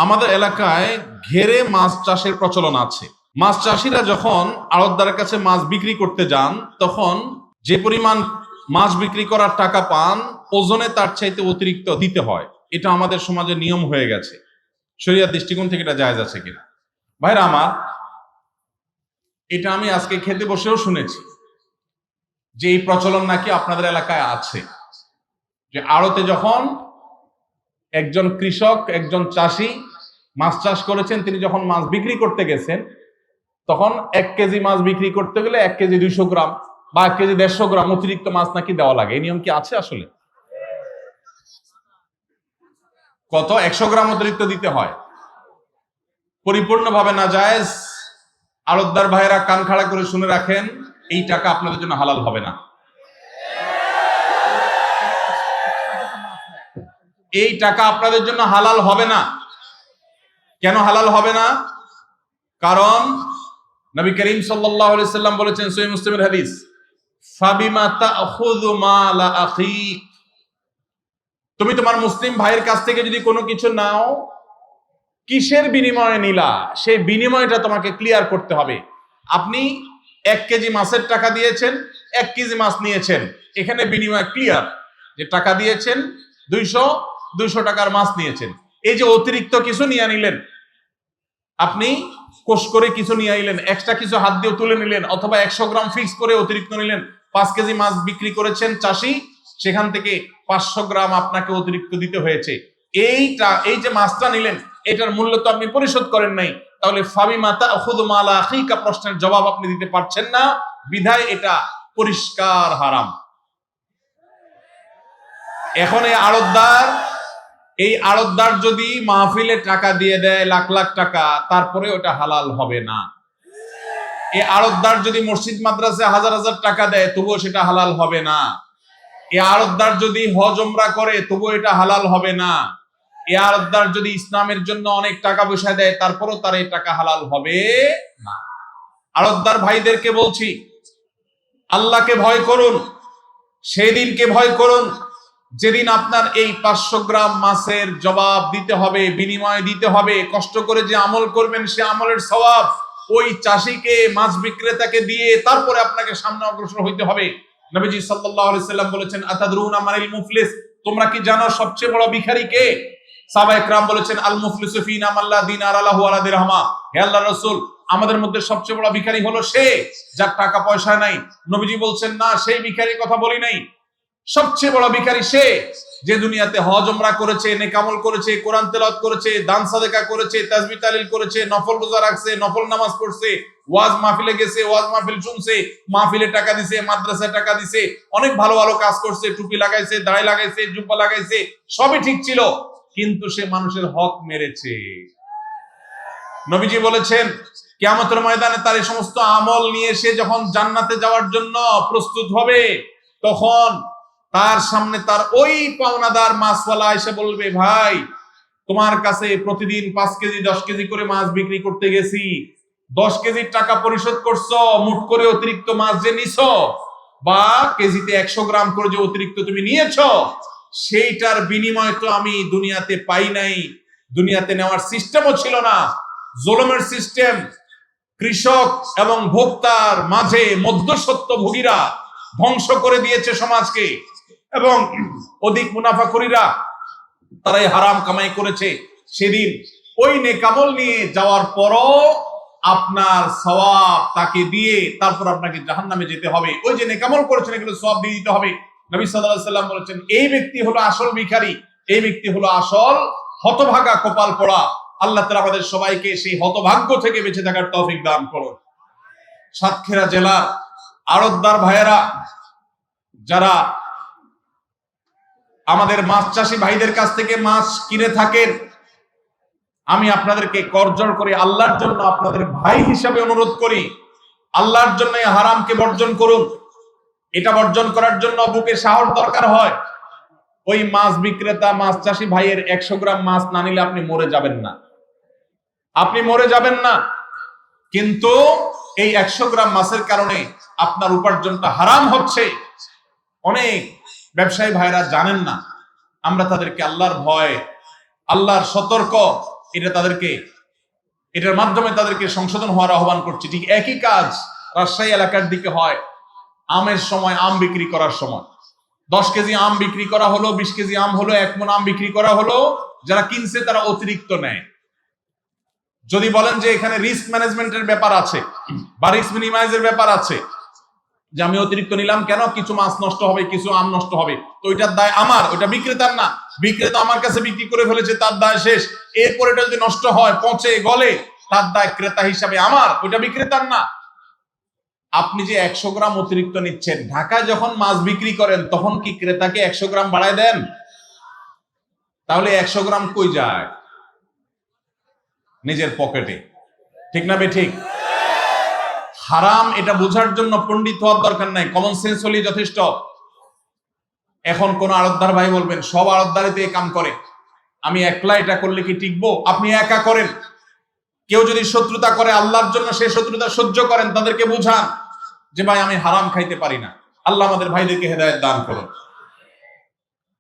আমাদের এলাকায় ঘেরে মাছ চাষের প্রচলন আছে। মাছ চাষিরা যখন আড়তদারের কাছে মাছ বিক্রি করতে যান, তখন যে পরিমাণ মাছ বিক্রি করার টাকা পান, ওজনে তার চাইতে অতিরিক্ত দিতে হয়। এটা আমাদের সমাজে নিয়ম হয়ে গেছে। শরিয়ার দৃষ্টিকোণ থেকে এটা জায়েজ আছে কিনা? ভাইরা আমার, এটা আমি আজকে খেতে বসেও শুনেছি যে এই প্রচলন নাকি আপনাদের এলাকায় আছে, যে আড়তে যখন একজন কৃষক, একজন চাষি মাছ চাষ করেছেন, তিনি যখন মাছ বিক্রি করতে গেছেন, তখন 1 কেজি মাছ বিক্রি করতে গেলে 1 কেজি 200 গ্রাম বা 1 কেজি 150 গ্রাম অতিরিক্ত মাছ নাকি দেওয়া লাগে। এই নিয়ম কি আছে আসলে? কত? 100 গ্রাম অতিরিক্ত দিতে হয়। পরিপূর্ণভাবে নাজায়েজ। আড়তদার ভাইরা কান খাড়া করে শুনে রাখেন, এই টাকা আপনাদের জন্য হালাল হবে না। এই টাকা আপনাদের জন্য হালাল হবে না। কেন হালাল হবে না? কারণ নবী করিম সাল্লাল্লাহু আলাইহি সাল্লাম বলেছেন, সহিহ মুসলিমের হাদিস, ফাবিমা তাখুযু মালা আখিক, তুমি তোমার মুসলিম ভাইয়ের কাছ থেকে যদি কোনো কিছু নাও, কিসের বিনিময়ে নিলা, সেই বিনিময়টা তোমাকে ক্লিয়ার করতে হবে। আপনি 1 কেজি মাছের টাকা দিয়েছেন, 1 কেজি মাছ নিয়েছেন, এখানে বিনিময় ক্লিয়ার, যে টাকা দিয়েছেন 200 টাকার মাছ নিয়েছেন। এই যে অতিরিক্ত কিছু নিয়ে নিলেন, আপনি কোষ করে কিছু নিয়ে আইলেন, এক্সট্রা কিছু হাত দিয়ে তুলে নিলেন, অথবা 100 গ্রাম ফিক্স করে অতিরিক্ত নিলেন। 5 কেজি মাছ বিক্রি করেছেন চাষি, সেখান থেকে 500 গ্রাম আপনাকে অতিরিক্ত দিতে হয়েছে। এই যে মাছটা নিলেন, এটার মূল্য তো আপনি পরিশোধ করেন নাই, তাহলে ফাবিমা তাখুযু মালা আখিকা প্রশ্নের জবাব আপনি দিতে পারছেন না, বিধায় এটা পরিষ্কার হারাম। এখন এই আড়তদার যদি মাহফিলে টাকা দিয়ে দেয় লাখ লাখ টাকা, তারপরে ওটা হালাল হবে না। এই আড়তদার যদি মসজিদ মাদ্রাসায় হাজার হাজার টাকা দেয়, তবুও সেটা হালাল হবে না। এই আড়তদার যদি হজ উমরা করে, তবুও এটা হালাল হবে না। এই আড়তদার যদি ইসলামের জন্য অনেক টাকা পয়সা দেয়, তারপরও তার এই টাকা হালাল হবে না। আড়তদার ভাইদেরকে বলছি, আল্লাহকে ভয় করুন, সেই দিনকে ভয় করুন যেদিন আপনার এই 500 গ্রাম মাছের জবাব দিতে হবে, বিনিময় দিতে হবে। কষ্ট করে যে আমল করবেন, সে আমলের সওয়াব ওই চাষিকে, মাছ বিক্রেতাকে দিয়ে তারপরে আপনাকে সামনে অগ্রসর হইতে হবে। নবীজি সাল্লাল্লাহু আলাইহি সাল্লাম বলেছেন, আতাদরুনা মানিল মুফলিস, তোমরা কি জানো সবচেয়ে বড় ভিখারি কে? সাহাবায়ে কেরাম বলেছেন, আল মুফলিসু ফিনা মাল্লা দিনার লাহু ওয়ালা দিরহামা। হে আল্লাহর রাসূল, আমাদের মধ্যে সবচেয়ে বড় ভিখারি হলো সে যার টাকা পয়সা নাই। নবীজি বলছেন, না, সেই ভিখারির কথা বলি নাই। সবচেয়ে বড় ভিখারি সে যে দুনিয়াতে হজ উমরা করেছে, নেক আমল করেছে, কোরআন তেলাওয়াত করেছে, দান সাদেকা করেছে, তাসবিহ তাহলিল করেছে, নফল রোজা রাখছে, নফল নামাজ পড়ছে, ওয়াজ মাহফিলে গেছে, ওয়াজ মাহফিল শুনছে, মাহফিলে টাকা দিছে, মাদ্রাসায় টাকা দিছে, অনেক ভালো ভালো কাজ করছে, টুপি লাগাইছে, দাড়ি লাগাইছে, জুব্বা লাগাইছে, সবই ঠিক ছিল, কিন্তু সে মানুষের হক মেরেছে। নবীজি বলেছেন, কিয়ামতের ময়দানে তার এই সমস্ত আমল নিয়ে সে যখন জান্নাতে যাওয়ার জন্য প্রস্তুত হবে, তখন তার সামনে তার ওই পাওনাদার মাছওয়ালা এসে বলবে, ভাই, তোমার কাছে প্রতিদিন 5 কেজি 10 কেজি করে মাছ বিক্রি করতে গেছি, 10 কেজির টাকা পরিশোধ করছো, মুঠ করে অতিরিক্ত মাছ যে নিছো, বা কেজিতে 100 গ্রাম করে যে অতিরিক্ত তুমি নিয়েছো, সেইটার বিনিময় তো আমি দুনিয়াতে পাই নাই। দুনিয়াতে নেওয়ার সিস্টেমও ছিল না, জুলুমের সিস্টেম। কৃষক এবং ভোক্তার মাঝে মধ্যস্বত্বভোগীরা ধ্বংস করে দিয়েছে সমাজকে, এবং অধিক মুনাফাখোরীরা তারাই হারাম কামাই করেছে। সেদিন ওই নেকামল নিয়ে যাওয়ার পরও আপনার সওয়াব তাকে দিয়ে তারপর আপনাকে জাহান্নামে যেতে হবে। ওই যে নেকামল করেছেন, এগুলো সওয়াব দিয়ে দিতে হবে। নবী সাল্লাল্লাহু আলাইহি সাল্লাম বলেছেন, এই ব্যক্তি হলো আসল ভিখারি, এই ব্যক্তি হলো আসল হতভাগা, কপাল পোড়া। আল্লাহ তাআলা আমাদের সবাইকে সেই হতভাগ্য থেকে বেঁচে থাকার তৌফিক দান করুন। সাতক্ষীরা জেলার আড়তদার ভাইয়েরা যারা আমাদের মাছ চাষী ভাইদের কাছ থেকে মাছ কিনে থাকেন, আমি আপনাদেরকে করজোড় করে আল্লাহর জন্য আপনাদের ভাই হিসাবে অনুরোধ করি, আল্লাহর জন্য এই হারামকে বর্জন করুন। এটা বর্জন করার জন্য বুকে সাহস দরকার হয়। ওই মাছ বিক্রেতা, মাছ চাষী ভাইয়ের 100 গ্রাম মাছ না নিলে আপনি মরে যাবেন না, আপনি মরে যাবেন না। কিন্তু এই 100 গ্রাম মাছের কারণে আপনার উপার্জনটা হারাম হচ্ছে। অনেক ব্যবসায়ী ভাইরা জানেন না। আমরা তাদেরকে আল্লাহর ভয়, আল্লাহর সতর্ক এটার মাধ্যমে তাদেরকে সংশোধন হওয়ার আহ্বান করছি। ঠিক একই কাজ রাজশাহী এলাকার দিকে হয় আমের সময়, আম বিক্রি করার সময় 10 কেজি আম বিক্রি করা হলো, 20 কেজি আম হলো, 1 মণ আম বিক্রি করা হলো, যারা কিনছে তারা অতিরিক্ত নেয়। যদি বলেন যে এখানে রিস্ক ম্যানেজমেন্টের ব্যাপার আছে বা রিস্ক মিনিমাইজের ব্যাপার আছে, যে আমি অতিরিক্ত নিলাম কেন, কিছু মাছ নষ্ট হবে, কিছু আম নষ্ট হবে, তো ওইটার দায় আমার, ওইটা বিক্রেতার না। বিক্রেতা আমার কাছে বিক্রি করে ফেলেছে, তার দায় শেষ। এরপরে এটা যদি নষ্ট হয়, পচে গলে, তার দায় ক্রেতা হিসাবে আমার, ওইটা বিক্রেতার না। আপনি যে 100 গ্রাম অতিরিক্ত নিচ্ছেন, ঢাকায় যখন মাছ বিক্রি করেন তখন কি ক্রেতাকে 100 গ্রাম বাড়ায় দেন? তাহলে 100 গ্রাম কই যায়? নিজের পকেটে। ঠিক না ঠিক? হারাম এটা বোঝার জন্য পণ্ডিত হওয়ার দরকার নাই, কমন সেন্স হলেই যথেষ্ট। এখন কোন আড়তদার ভাই বলবেন সব আড়তদারই তো এই কাম করে, আমি একলা এটা করলে কি টিকবো? আপনি একা করেন। কেউ যদি শত্রুতা করে আল্লাহর জন্য, সে শত্রুতা সহ্য করেন, তাদেরকে বুঝান যে ভাই আমি হারাম খাইতে পারি না। আল্লাহ আমাদের ভাইদেরকে হেদায়েত দান করুন।